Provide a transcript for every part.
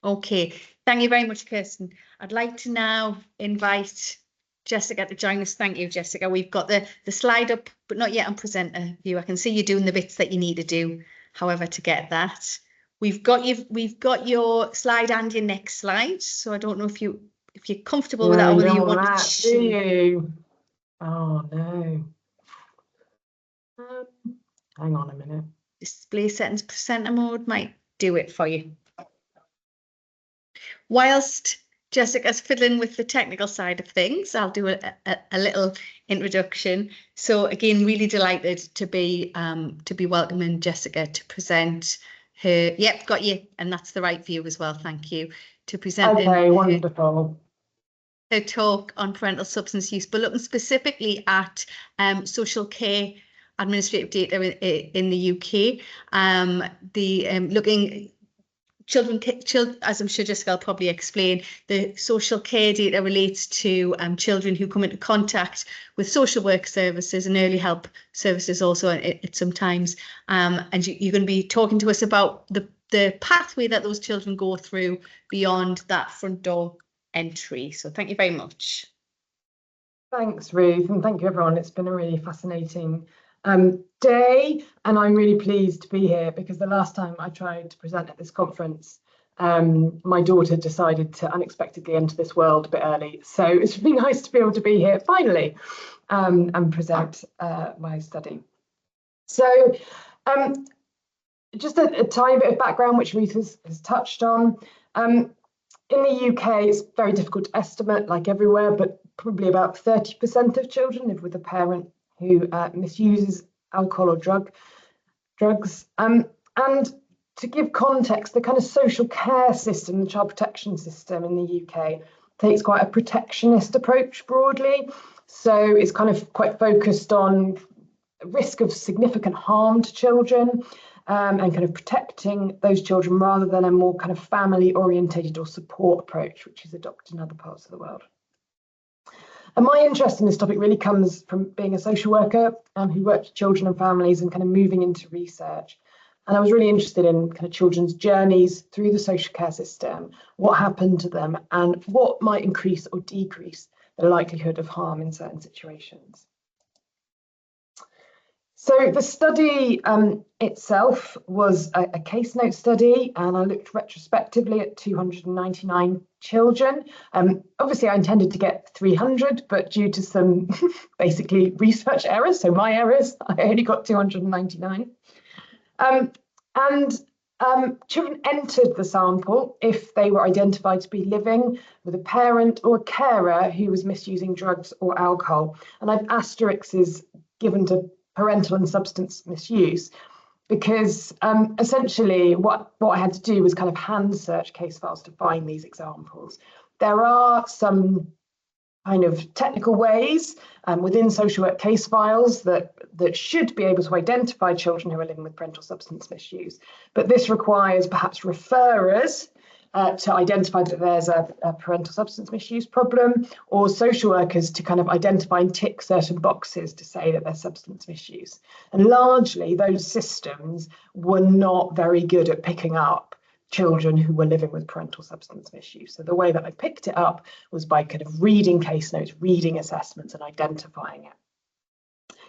Okay, thank you very much, Kirsten. I'd like to now invite Jessica to join us. Thank you, Jessica. We've got the slide up, but not yet on presenter view. I can see you doing the bits that you need to do, however, to get that. We've got your slide and your next slide. So I don't know if you're comfortable with that, or whether you want to do you? Oh no. Hang on a minute. Display settings presenter mode might do it for you. Whilst Jessica's fiddling with the technical side of things, I'll do a little introduction. So again, really delighted to be welcoming Jessica to present her. Yep, got you, and that's the right view as well. Thank you. To present. Okay, wonderful. Her talk on parental substance use, but looking specifically at social care administrative data in the UK. Looking. Children, as I'm sure Jessica will probably explain, the social care data relates to children who come into contact with social work services and early help services also at sometimes. And you're going to be talking to us about the pathway that those children go through beyond that front door entry. So thank you very much. Thanks, Ruth, and thank you, everyone. It's been a really fascinating day, and I'm really pleased to be here because the last time I tried to present at this conference, my daughter decided to unexpectedly enter this world a bit early. So it's really nice to be able to be here finally and present my study. So just a tiny bit of background, which Ruth has touched on. In the UK, it's very difficult to estimate, like everywhere, but probably about 30% of children live with a parent who misuses alcohol or drugs. And to give context, the kind of social care system, the child protection system in the UK takes quite a protectionist approach broadly. So it's kind of quite focused on risk of significant harm to children and kind of protecting those children rather than a more kind of family orientated or support approach, which is adopted in other parts of the world. And my interest in this topic really comes from being a social worker who worked with children and families and kind of moving into research. And I was really interested in kind of children's journeys through the social care system, what happened to them, and what might increase or decrease the likelihood of harm in certain situations. So the study itself was a case note study, and I looked retrospectively at 299 children. Obviously, I intended to get 300, but due to some basically research errors, so my errors, I only got 299. Children entered the sample if they were identified to be living with a parent or a carer who was misusing drugs or alcohol. And I've asterisks given to parental and substance misuse because essentially what I had to do was kind of hand search case files to find these examples. There are some kind of technical ways within social work case files that should be able to identify children who are living with parental substance misuse, but this requires perhaps referrers to identify that there's a parental substance misuse problem, or social workers to kind of identify and tick certain boxes to say that there's substance misuse. And largely those systems were not very good at picking up children who were living with parental substance misuse. So the way that I picked it up was by kind of reading case notes, reading assessments and identifying it.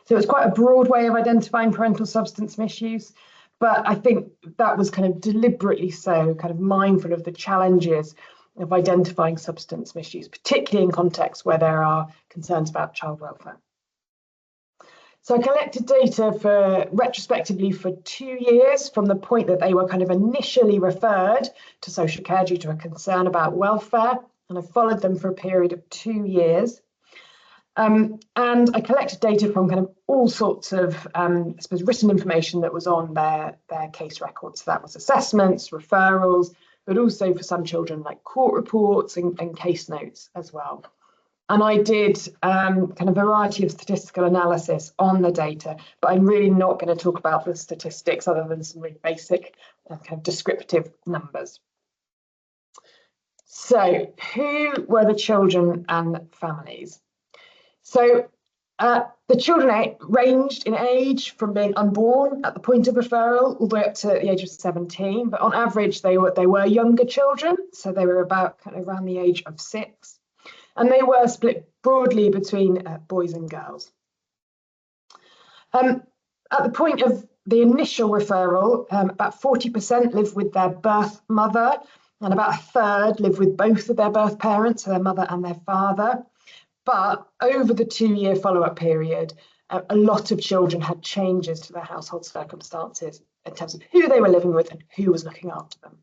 So it's quite a broad way of identifying parental substance misuse. But I think that was kind of deliberately so, kind of mindful of the challenges of identifying substance misuse, particularly in contexts where there are concerns about child welfare. So I collected data retrospectively for 2 years from the point that they were kind of initially referred to social care due to a concern about welfare, and I followed them for a period of 2 years. And I collected data from kind of all sorts of, I suppose, written information that was on their case records. So that was assessments, referrals, but also for some children like court reports and case notes as well. And I did kind of a variety of statistical analysis on the data, but I'm really not going to talk about the statistics other than some really basic kind of descriptive numbers. So who were the children and families? So The children ranged in age from being unborn at the point of referral all the way up to the age of 17, but on average they were younger children, so they were about kind of around the age of 6, and they were split broadly between boys and girls. At the point of the initial referral, about 40% lived with their birth mother, and about a third lived with both of their birth parents, so their mother and their father. But over the 2-year follow-up period, a lot of children had changes to their household circumstances in terms of who they were living with and who was looking after them.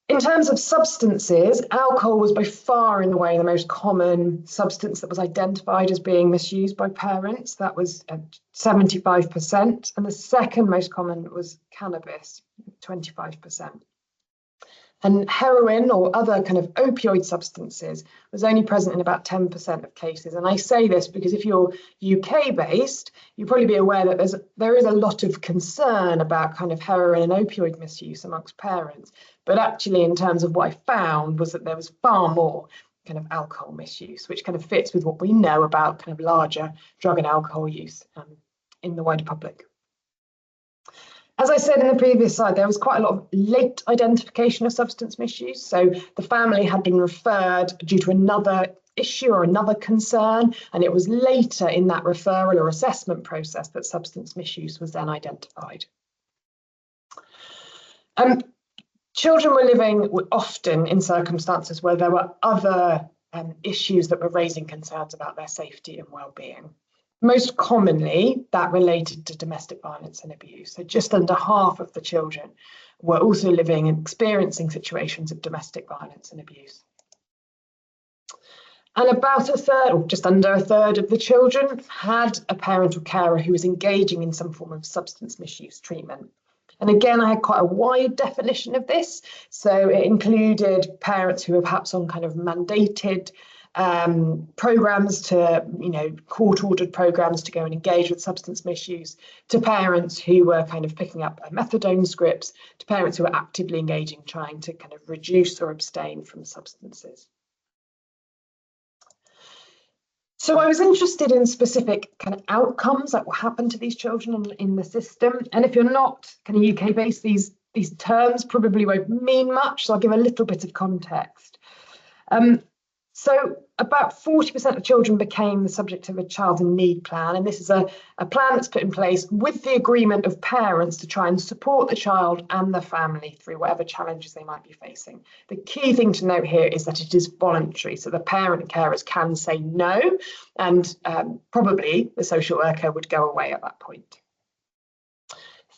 In terms of substances, alcohol was by far and away the most common substance that was identified as being misused by parents. That was 75%. And the second most common was cannabis, 25%. And heroin or other kind of opioid substances was only present in about 10% of cases. And I say this because if you're UK based, you'll probably be aware that there is a lot of concern about kind of heroin and opioid misuse amongst parents. But actually, in terms of what I found was that there was far more kind of alcohol misuse, which kind of fits with what we know about kind of larger drug and alcohol use in the wider public. As I said in the previous slide, there was quite a lot of late identification of substance misuse. So the family had been referred due to another issue or another concern, and it was later in that referral or assessment process that substance misuse was then identified. Children were living often in circumstances where there were other issues that were raising concerns about their safety and well-being. Most commonly, that related to domestic violence and abuse. So just under half of the children were also living and experiencing situations of domestic violence and abuse. And about a third, or just under a third of the children had a parent or carer who was engaging in some form of substance misuse treatment. And again, I had quite a wide definition of this. So it included parents who were perhaps on kind of mandated programs to, court-ordered programs to go and engage with substance misuse, to parents who were kind of picking up methadone scripts, to parents who were actively engaging, trying to kind of reduce or abstain from substances. So I was interested in specific kind of outcomes that will happen to these children in the system. And if you're not kind of UK based, these terms probably won't mean much. So I'll give a little bit of context. So about 40% of children became the subject of a child in need plan. And this is a plan that's put in place with the agreement of parents to try and support the child and the family through whatever challenges they might be facing. The key thing to note here is that it is voluntary. So the parent and carers can say no, and probably the social worker would go away at that point.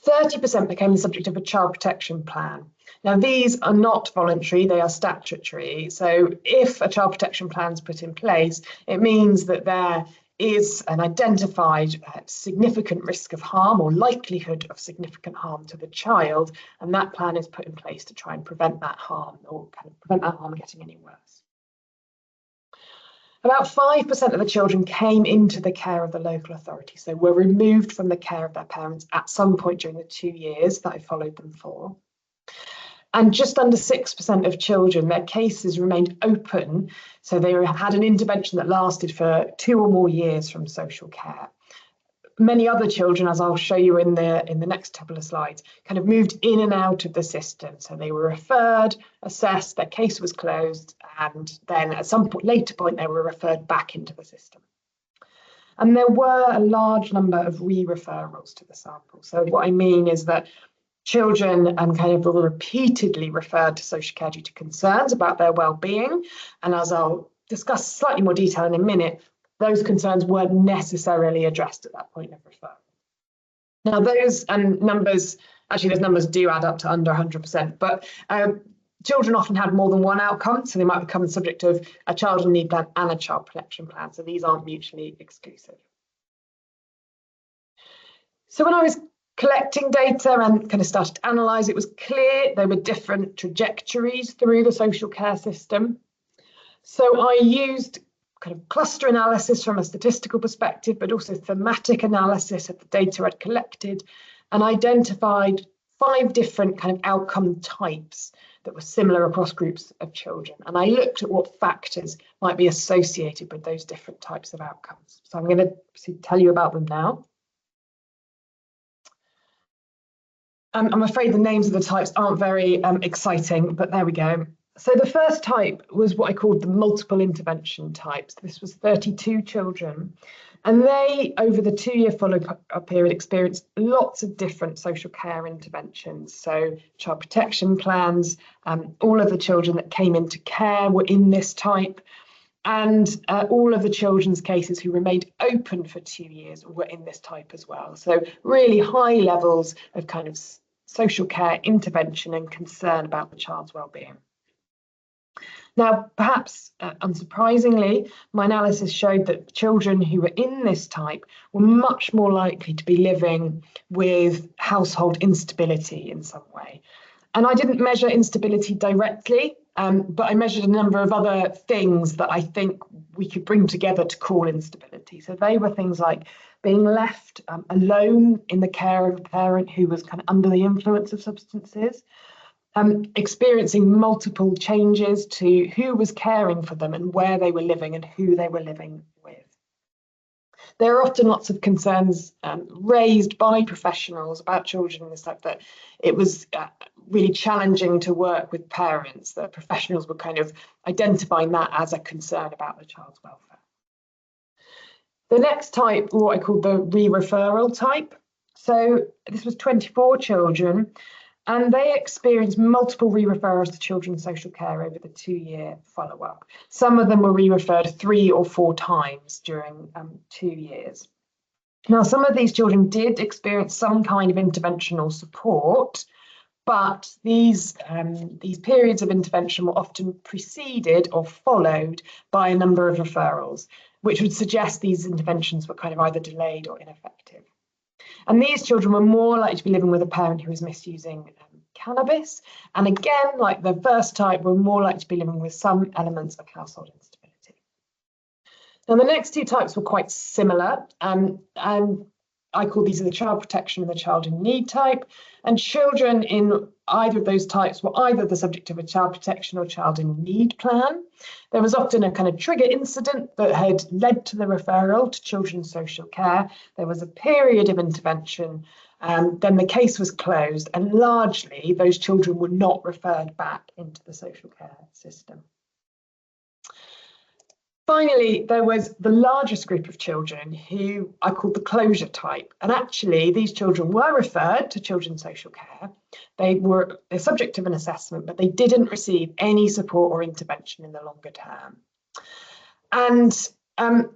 30% became the subject of a child protection plan. Now, these are not voluntary, they are statutory. So if a child protection plan is put in place, it means that there is an identified significant risk of harm or likelihood of significant harm to the child, and that plan is put in place to try and prevent that harm or kind of prevent that harm getting any worse. About 5% of the children came into the care of the local authority, so were removed from the care of their parents at some point during the 2 years that I followed them for. And just under 6% of children, their cases remained open, so they had an intervention that lasted for 2 or more years from social care. Many other children, as I'll show you in the next couple of slides, kind of moved in and out of the system. So they were referred, assessed, their case was closed, and then at some later point, they were referred back into the system. And there were a large number of re-referrals to the sample. So what I mean is that children kind of were repeatedly referred to social care due to concerns about their well-being. And as I'll discuss slightly more detail in a minute, those concerns weren't necessarily addressed at that point of referral. Now, those numbers, actually those numbers do add up to under 100%, but children often had more than one outcome, so they might become the subject of a child in need plan and a child protection plan, so these aren't mutually exclusive. So when I was collecting data and kind of started to analyse, it was clear there were different trajectories through the social care system. So I used kind of cluster analysis from a statistical perspective, but also thematic analysis of the data I'd collected, and identified 5 different kind of outcome types that were similar across groups of children. And I looked at what factors might be associated with those different types of outcomes. So I'm going to tell you about them now. I'm afraid the names of the types aren't very exciting, but there we go. So the first type was what I called the multiple intervention types. This was 32 children, and they, over the 2-year follow-up period, experienced lots of different social care interventions. So child protection plans, all of the children that came into care were in this type, and all of the children's cases who remained open for 2 years were in this type as well. So really high levels of kind of social care intervention and concern about the child's well-being. Now, perhaps unsurprisingly, my analysis showed that children who were in this type were much more likely to be living with household instability in some way. And I didn't measure instability directly, but I measured a number of other things that I think we could bring together to call instability. So they were things like being left alone in the care of a parent who was kind of under the influence of substances, experiencing multiple changes to who was caring for them and where they were living and who they were living with. There are often lots of concerns raised by professionals about children in this type, that it was really challenging to work with parents, that professionals were kind of identifying that as a concern about the child's welfare. The next type, what I call the re-referral type. So this was 24 children, and they experienced multiple re-referrals to children's social care over the 2-year follow-up. Some of them were re-referred 3 or 4 times during 2 years. Now, some of these children did experience some kind of interventional support, but these periods of intervention were often preceded or followed by a number of referrals, which would suggest these interventions were kind of either delayed or ineffective. And these children were more likely to be living with a parent who was misusing cannabis. And again, like the first type, were more likely to be living with some elements of household instability. Now, the next 2 types were quite similar. And I call these the child protection and the child in need type. And children in either of those types were either the subject of a child protection or child in need plan. There was often a kind of trigger incident that had led to the referral to children's social care. There was a period of intervention, then the case was closed, and largely those children were not referred back into the social care system. Finally, there was the largest group of children who I called the closure type. And actually, these children were referred to children's social care. They were the subject of an assessment, but they didn't receive any support or intervention in the longer term. And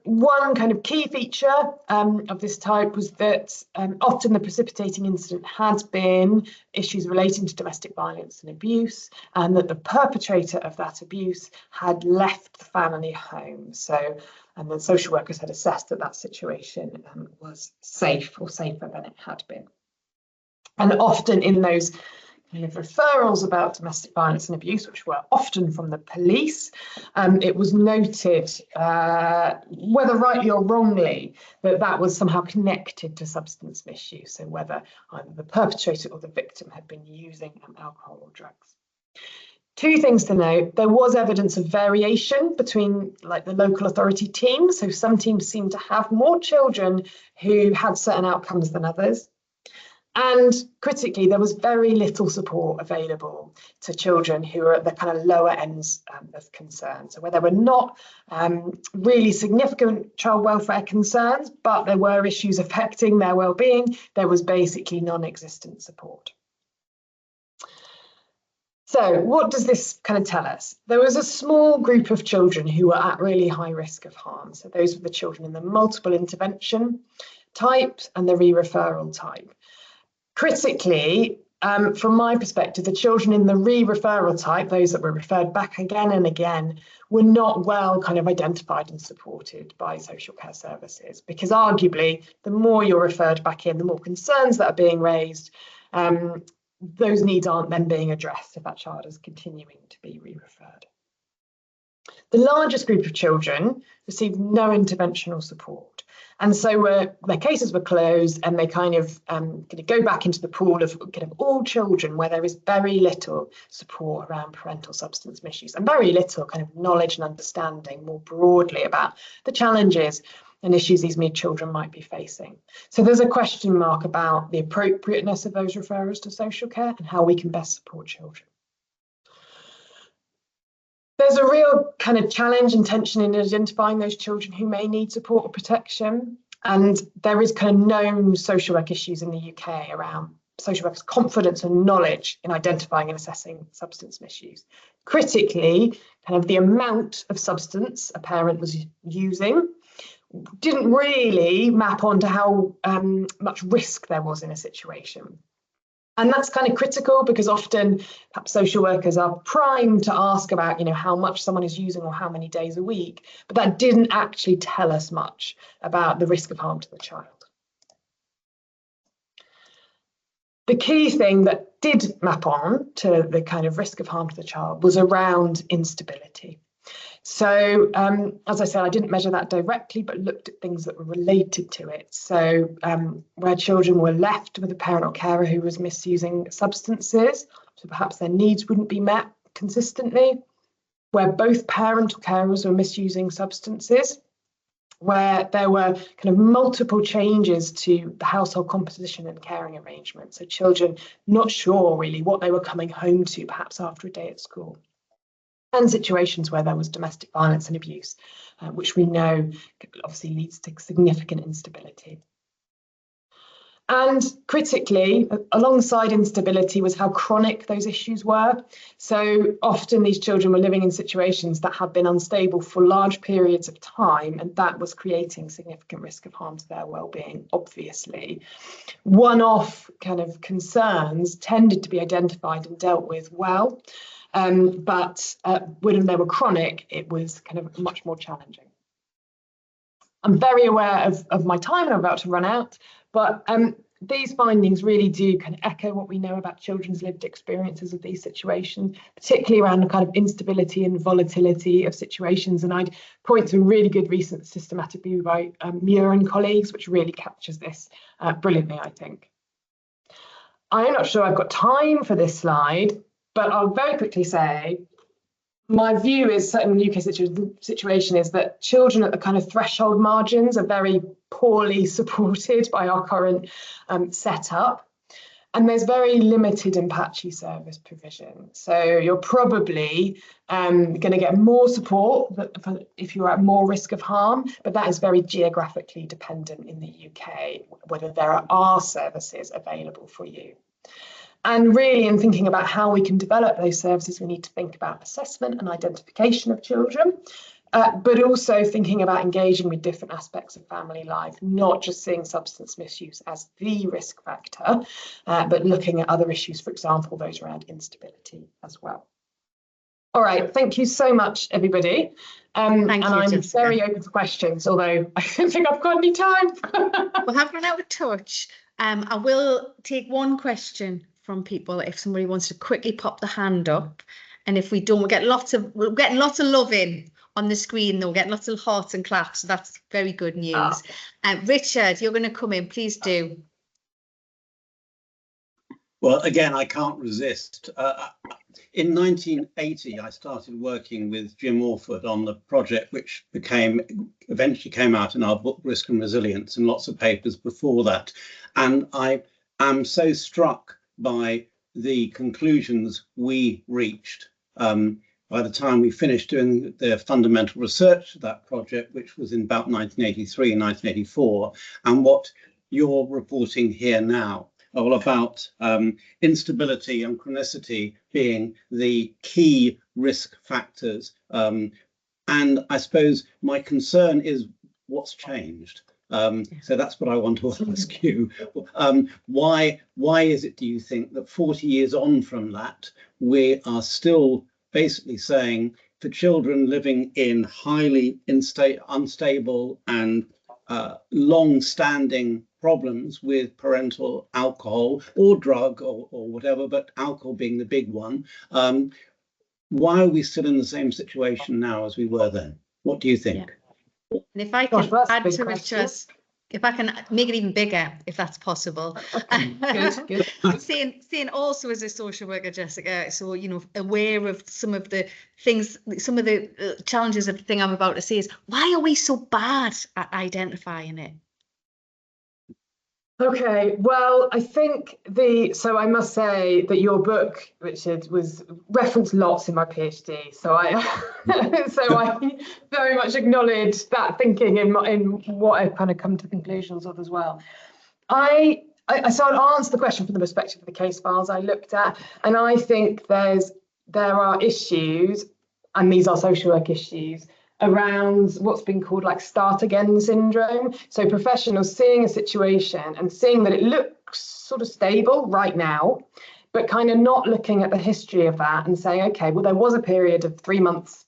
one kind of key feature of this type was that often the precipitating incident had been issues relating to domestic violence and abuse, and that the perpetrator of that abuse had left the family home. So, and the social workers had assessed that that situation was safe or safer than it had been. And often in those kind of referrals about domestic violence and abuse, which were often from the police, it was noted, whether rightly or wrongly, that that was somehow connected to substance misuse, so whether either the perpetrator or the victim had been using alcohol or drugs. 2 things to note: there was evidence of variation between like the local authority teams. So some teams seemed to have more children who had certain outcomes than others. And critically, there was very little support available to children who are at the kind of lower ends of concern. So where there were not really significant child welfare concerns, but there were issues affecting their well-being, there was basically non-existent support. So what does this kind of tell us? There was a small group of children who were at really high risk of harm. So those were the children in the multiple intervention type and the re-referral type. Critically, from my perspective, the children in the re-referral type, those that were referred back again and again, were not well kind of identified and supported by social care services, because arguably the more you're referred back in, the more concerns that are being raised, those needs aren't then being addressed if that child is continuing to be re-referred. The largest group of children received no interventional support. And so their cases were closed, and they kind of go back into the pool of kind of all children where there is very little support around parental substance misuse and very little kind of knowledge and understanding more broadly about the challenges and issues these children might be facing. So there's a question mark about the appropriateness of those referrals to social care and how we can best support children. There's a real kind of challenge and tension in identifying those children who may need support or protection. And there is kind of known social work issues in the UK around social workers' confidence and knowledge in identifying and assessing substance misuse. Critically, kind of the amount of substance a parent was using didn't really map onto how much risk there was in a situation. And that's kind of critical because often perhaps social workers are primed to ask about, how much someone is using or how many days a week, but that didn't actually tell us much about the risk of harm to the child. The key thing that did map on to the kind of risk of harm to the child was around instability. So, as I said, I didn't measure that directly, but looked at things that were related to it. So where children were left with a parent or carer who was misusing substances, so perhaps their needs wouldn't be met consistently, where both parent or carers were misusing substances, where there were kind of multiple changes to the household composition and caring arrangements. So children not sure really what they were coming home to, perhaps after a day at school. And situations where there was domestic violence and abuse, which we know obviously leads to significant instability. And critically, alongside instability was how chronic those issues were. So often these children were living in situations that had been unstable for large periods of time, and that was creating significant risk of harm to their well-being, obviously. One-off kind of concerns tended to be identified and dealt with well. But when they were chronic, it was kind of much more challenging. I'm very aware of my time and I'm about to run out, but these findings really do kind of echo what we know about children's lived experiences of these situations, particularly around the kind of instability and volatility of situations. And I'd point to a really good recent systematic review by Muir and colleagues, which really captures this brilliantly, I think. I'm not sure I've got time for this slide, but I'll very quickly say, my view is, certainly in the UK situation, is that children at the kind of threshold margins are very poorly supported by our current setup. And there's very limited and patchy service provision. So you're probably going to get more support if you're at more risk of harm, but that is very geographically dependent in the UK, whether there are services available for you. And really, in thinking about how we can develop those services, we need to think about assessment and identification of children, but also thinking about engaging with different aspects of family life, not just seeing substance misuse as the risk factor, but looking at other issues, for example, those around instability as well. All right, thank you so much, everybody. And I'm very open for questions, although I don't think I've got any time. We have run out of touch. I will take one question from people if somebody wants to quickly pop the hand up, and if we don't, we'll get lots of love in on the screen. They'll get lots of hearts and claps, so that's very good news. Richard, you're going to come in, please do. Well, again, I can't resist. In 1980, I started working with Jim Orford on the project which eventually came out in our book Risk and Resilience, and lots of papers before that. And I am so struck by the conclusions we reached by the time we finished doing the fundamental research of that project, which was in about 1983 and 1984, and what you're reporting here now, all about instability and chronicity being the key risk factors. And I suppose my concern is what's changed. So that's what I want to ask you. Why is it, do you think, that 40 years on from that, we are still basically saying for children living in highly unstable and long-standing problems with parental alcohol or drug or whatever, but alcohol being the big one, why are we still in the same situation now as we were then? What do you think? Yeah. And if I can Gosh, add to Richard's, if I can make it even bigger, if that's possible. Good. Saying also as a social worker, Jessica, so, you know, aware of some of the things, some of the challenges of the thing I'm about to say is, why are we so bad at identifying it? Okay, well, I think so I must say that your book, Richard, was referenced lots in my PhD. So I very much acknowledge that thinking in what I've kind of come to conclusions of as well. So I'll answer the question from the perspective of the case files I looked at, and I think there are issues, and these are social work issues, around what's been called like start again syndrome. So professionals seeing a situation and seeing that it looks sort of stable right now, but kind of not looking at the history of that and saying, okay, well, there was a period of 3 months,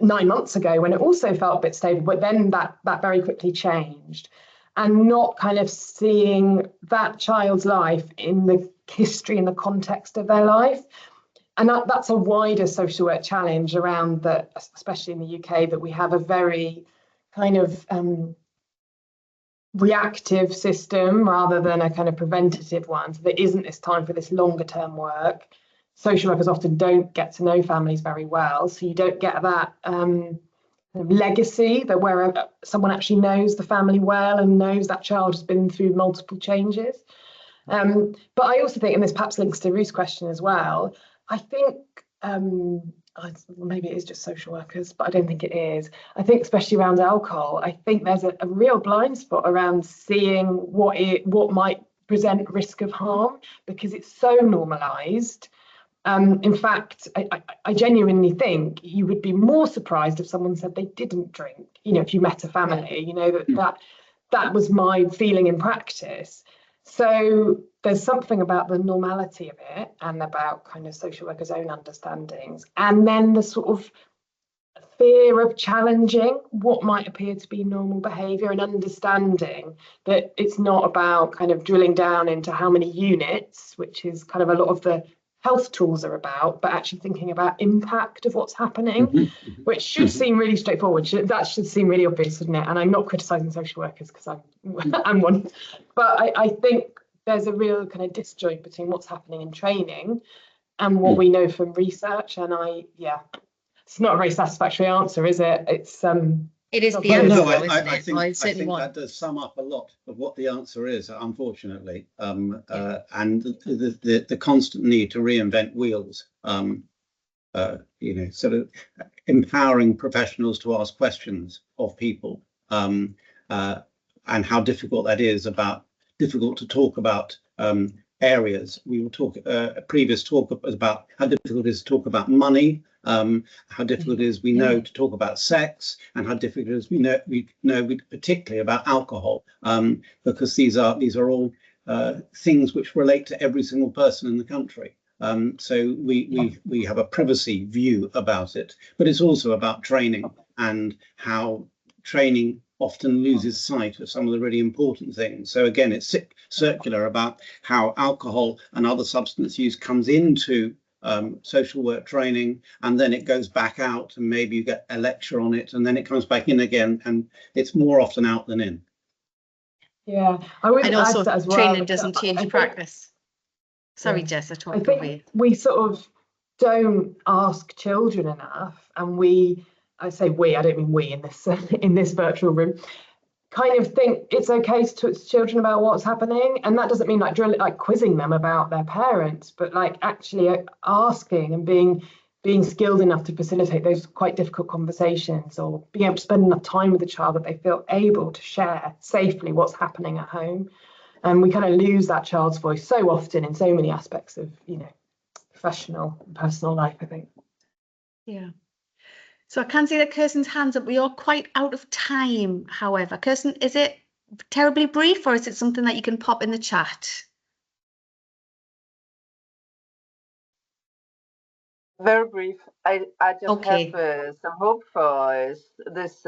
9 months ago when it also felt a bit stable, but then that very quickly changed, and not kind of seeing that child's life in the history and the context of their life. And that's a wider social work challenge around that, especially in the UK, that we have a very kind of reactive system rather than a kind of preventative one. So there isn't this time for this longer term work. Social workers often don't get to know families very well, so you don't get that legacy that where someone actually knows the family well and knows that child has been through multiple changes. But I also think, and this perhaps links to Ruth's question as well, I think maybe it is just social workers, but I don't think it is. I think especially around alcohol, I think there's a real blind spot around seeing what might present risk of harm, because it's so normalised. In fact, I genuinely think you would be more surprised if someone said they didn't drink. You know, if you met a family, you know, that was my feeling in practice. So there's something about the normality of it and about kind of social workers' own understandings, and then the sort of fear of challenging what might appear to be normal behaviour, and understanding that it's not about kind of drilling down into how many units, which is kind of a lot of the health tools are about, but actually thinking about impact of what's happening, which should seem really straightforward. That should seem really obvious, shouldn't it? And I'm not criticising social workers because I'm one, but I think there's a real kind of disjoint between what's happening in training and what we know from research. And it's not a very satisfactory answer, is it? It is the answer. answer, I think that does sum up a lot of what the answer is, unfortunately. And the constant need to reinvent wheels, sort of empowering professionals to ask questions of people, and how difficult that is, difficult to talk about areas. We will talk, a previous talk about how difficult it is to talk about money, how difficult it is to talk about sex, and how difficult it is we know particularly about alcohol, because these are all things which relate to every single person in the country. So we have a privacy view about it, but it's also about training and how training often loses sight of some of the really important things. So again, it's circular about how alcohol and other substance use comes into social work training, and then it goes back out, and maybe you get a lecture on it, and then it comes back in again, and it's more often out than in. Yeah, I would and also add that as well, training doesn't change practice. Sorry, Jess, I talked away. We sort of don't ask children enough, and I say we, I don't mean we in this virtual room, kind of think it's okay to talk to children about what's happening. And that doesn't mean like quizzing them about their parents, but like actually asking and being skilled enough to facilitate those quite difficult conversations, or being able to spend enough time with the child that they feel able to share safely what's happening at home. And we kind of lose that child's voice so often in so many aspects of, professional and personal life, I think. Yeah. So I can see that Kirsten's hands up. We are quite out of time, however. Kirsten, is it terribly brief, or is it something that you can pop in the chat? Very brief. I just have some hope for this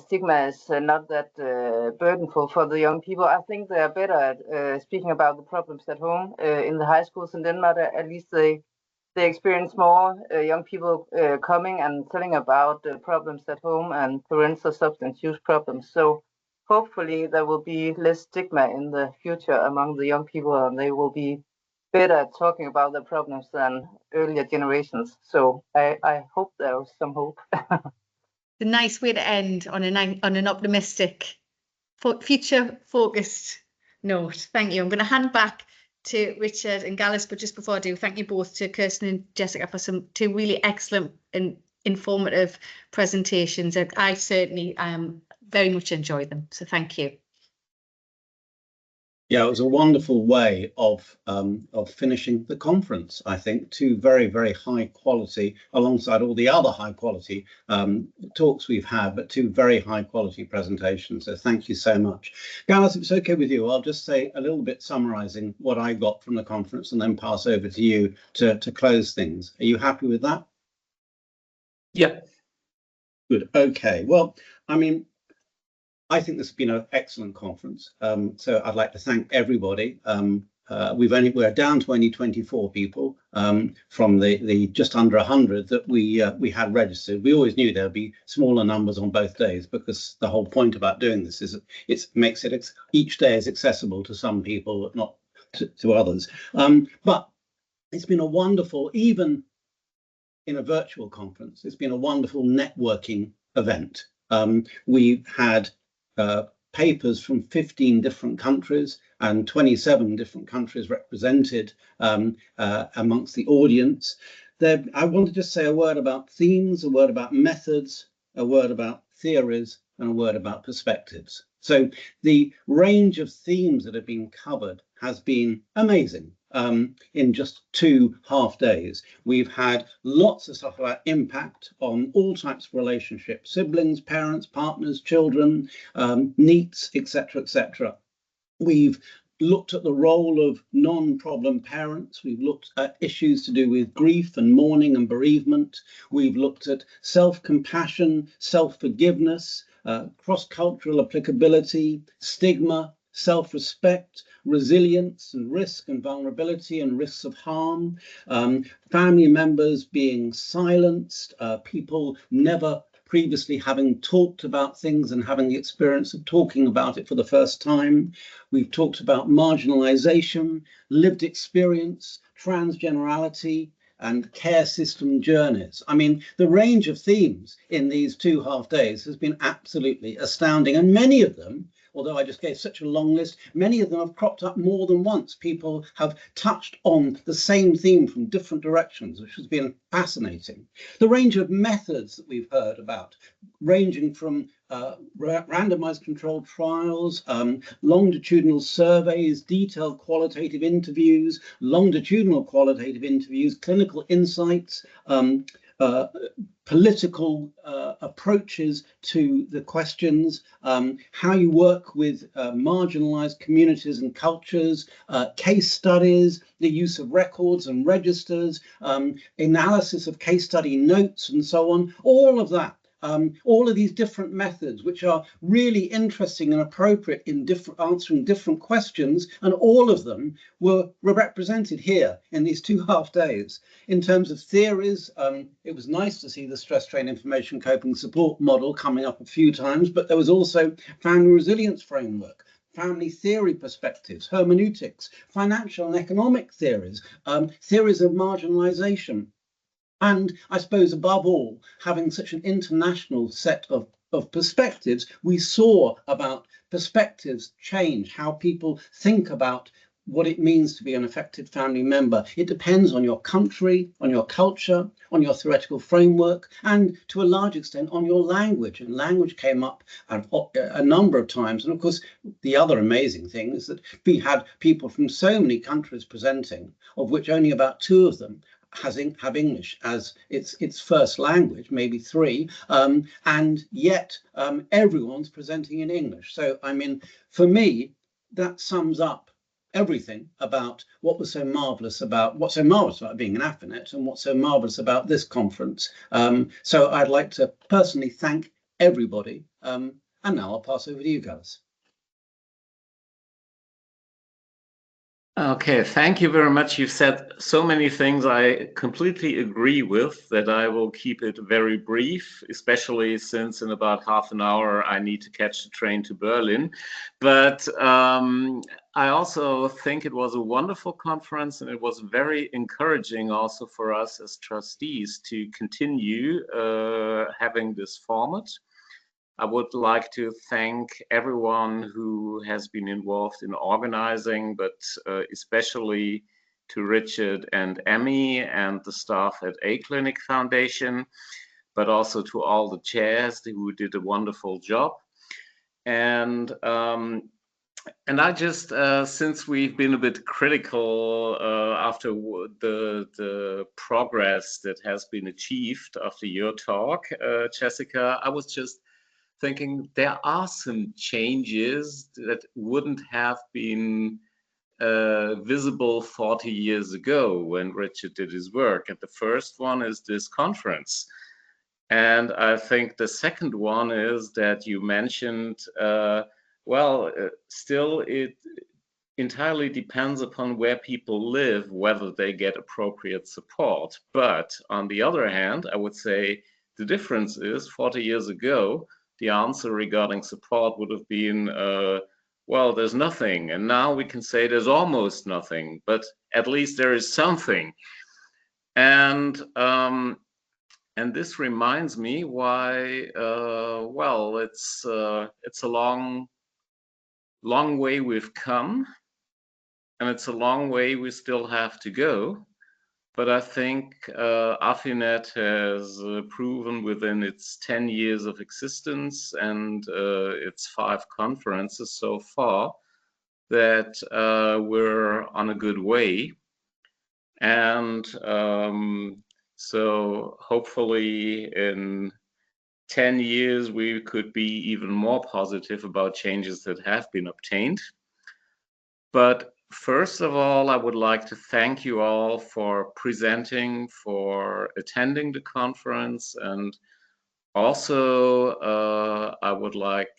stigma is not that burdenful for the young people. I think they are better at speaking about the problems at home in the high schools in Denmark. At least they they experience more young people coming and telling about the problems at home and parental substance use problems. So hopefully there will be less stigma in the future among the young people, and they will be better at talking about their problems than earlier generations. So I hope there's some hope. The nice way to end on an optimistic, future-focused note. Thank you. I'm going to hand back to Richard and Gallus, but just before I do, thank you both to Kirsten and Jessica for two really excellent and informative presentations. I certainly very much enjoyed them. So thank you. Yeah, it was a wonderful way of finishing the conference. I think two very, very high quality, alongside all the other high quality talks we've had, but two very high quality presentations. So thank you so much. Gallus, if it's okay with you, I'll just say a little bit summarising what I got from the conference and then pass over to you to close things. Are you happy with that? Yeah. Good. Okay. Well, I mean, I think this has been an excellent conference. So I'd like to thank everybody. We're down to only 24 people from the just under 100 that we had registered. We always knew there'd be smaller numbers on both days, because the whole point about doing this is it makes it each day is accessible to some people, but not to others. But it's been a wonderful, even in a virtual conference, it's been a wonderful networking event. We've had papers from 15 different countries and 27 different countries represented amongst the audience. I want to just say a word about themes, a word about methods, a word about theories, and a word about perspectives. So the range of themes that have been covered has been amazing. In just 2 half days, we've had lots of stuff about impact on all types of relationships: siblings, parents, partners, children, NEETs, etc., etc. We've looked at the role of non-problem parents. We've looked at issues to do with grief and mourning and bereavement. We've looked at self-compassion, self-forgiveness, cross-cultural applicability, stigma, self-respect, resilience and risk and vulnerability and risks of harm, family members being silenced, people never previously having talked about things and having the experience of talking about it for the first time. We've talked about marginalization, lived experience, transgenerality, and care system journeys. I mean, the range of themes in these 2 half days has been absolutely astounding, and many of them, although I just gave such a long list, many of them have cropped up more than once. People have touched on the same theme from different directions, which has been fascinating. The range of methods that we've heard about, ranging from randomized controlled trials, longitudinal surveys, detailed qualitative interviews, longitudinal qualitative interviews, clinical insights, political approaches to the questions, how you work with marginalized communities and cultures, case studies, the use of records and registers, analysis of case study notes and so on, all of that. All of these different methods, which are really interesting and appropriate in answering different questions, and all of them were represented here in these 2 half days. In terms of theories, it was nice to see the stress strain information coping support model coming up a few times, but there was also family resilience framework, family theory perspectives, hermeneutics, financial and economic theories, theories of marginalization. And I suppose, above all, having such an international set of perspectives, we saw about perspectives change, how people think about what it means to be an effective family member. It depends on your country, on your culture, on your theoretical framework, and to a large extent on your language. And language came up a number of times. And of course, the other amazing thing is that we had people from so many countries presenting, of which only about 2 of them have English as its first language, maybe 3, and yet everyone's presenting in English. So, I mean, for me, that sums up everything about what's so marvelous about being an AFINet and what's so marvelous about this conference. So I'd like to personally thank everybody. And now I'll pass over to you guys. Okay, thank you very much. You've said so many things I completely agree with that I will keep it very brief, especially since in about half an hour I need to catch the train to Berlin. But I also think it was a wonderful conference, and it was very encouraging also for us as trustees to continue having this format. I would like to thank everyone who has been involved in organizing, but especially to Richard and Emmy and the staff at A-Clinic Foundation, but also to all the chairs who did a wonderful job. And I just, since we've been a bit critical after the progress that has been achieved after your talk, Jessica, I was just thinking there are some changes that wouldn't have been visible 40 years ago when Richard did his work. And the first one is this conference. And I think the second one is that you mentioned, still it entirely depends upon where people live, whether they get appropriate support. But on the other hand, I would say the difference is 40 years ago, the answer regarding support would have been, well, there's nothing. And now we can say there's almost nothing, but at least there is something. And this reminds me why, it's a long way we've come, and it's a long way we still have to go. But I think AFINet has proven within its 10 years of existence and its 5 conferences so far that we're on a good way. And so hopefully in 10 years, we could be even more positive about changes that have been obtained. But first of all, I would like to thank you all for presenting, for attending the conference. And also, I would like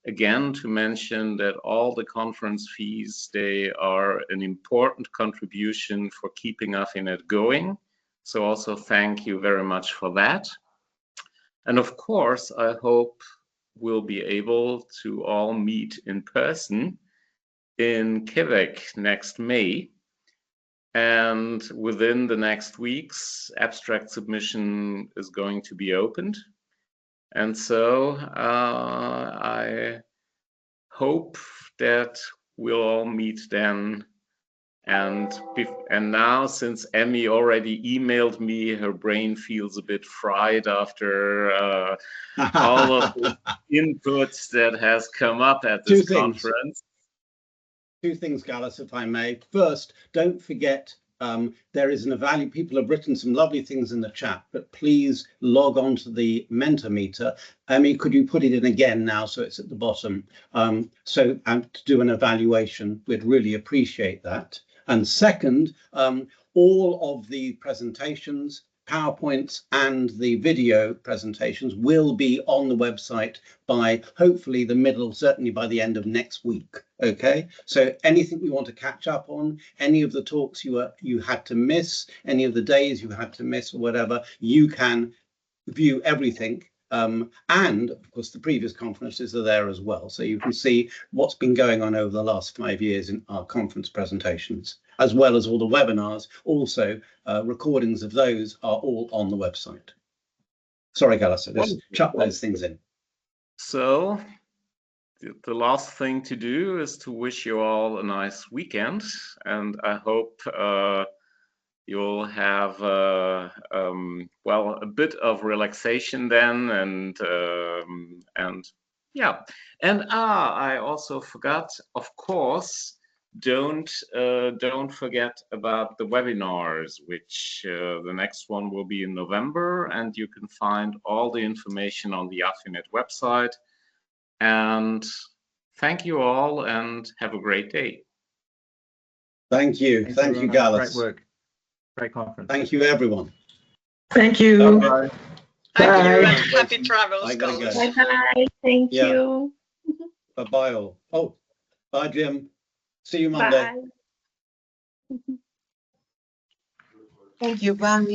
again to mention that all the conference fees, they are an important contribution for keeping AFINet going. So also thank you very much for that. And of course, I hope we'll be able to all meet in person in Quebec next May. And within the next weeks, abstract submission is going to be opened. And so I hope that we'll all meet then. And now, since Emmy already emailed me, her brain feels a bit fried after all of the inputs that has come up at this conference. 2 things, Gallus, if I may. First, don't forget there is people have written some lovely things in the chat, but please log on to the Mentimeter. Emmy, could you put it in again now so it's at the bottom? To do an evaluation, we'd really appreciate that. And second, all of the presentations, PowerPoints and the video presentations will be on the website by hopefully certainly by the end of next week. Okay, so anything we want to catch up on, any of the talks you had to miss, any of the days you had to miss or whatever, you can view everything. And of course, the previous conferences are there as well. So you can see what's been going on over the last 5 years in our conference presentations, as well as all the webinars. Also, recordings of those are all on the website. Sorry, Gallus, I just chuck those things in. So the last thing to do is to wish you all a nice weekend. And I hope you'll have a bit of relaxation then, and yeah. And I also forgot, of course, don't forget about the webinars, which the next one will be in November, and you can find all the information on the AFINet website. And thank you all, and have a great day. Thank you, Gallus. Great work. Great conference. Thank you, everyone. Thank you. Bye. Thank you, and happy travels. Bye-bye. Thank you. Bye-bye all. Oh, bye, Jim. See you Monday. Bye. Thank you. Bye.